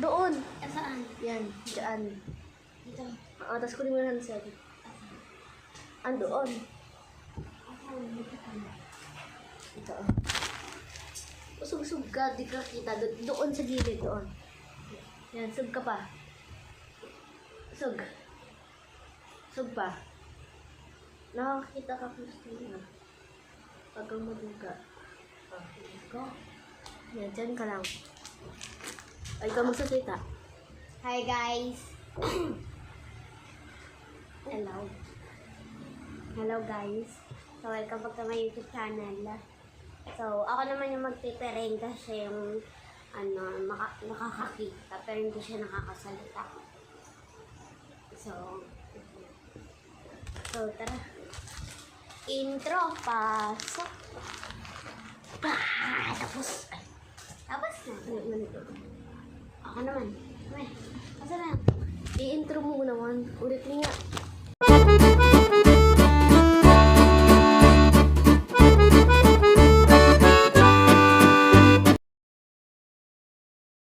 Doon. Saan? Yan, dyan. Dito. Tapos kunin mo yung handset. Andoon. Ito. Usog-usog ka, di ka kita. Doon sa gilid, doon. Yan, sug ka pa. Sug. Sug pa. Nakakita ka gusto niya. Pag ang maduga. Okay, go. Yan, dyan ka lang. Ay, ikaw magsasalita. Hi guys. Hello. Hello guys. So welcome back to my YouTube channel. So ako naman yung magpipereng kasi yung nakakakita pero hindi siya nakakasalita. So tara. Intro, pasok. Tapos na. Ako naman. Asa na? I-intro mo naman. Ulit niya.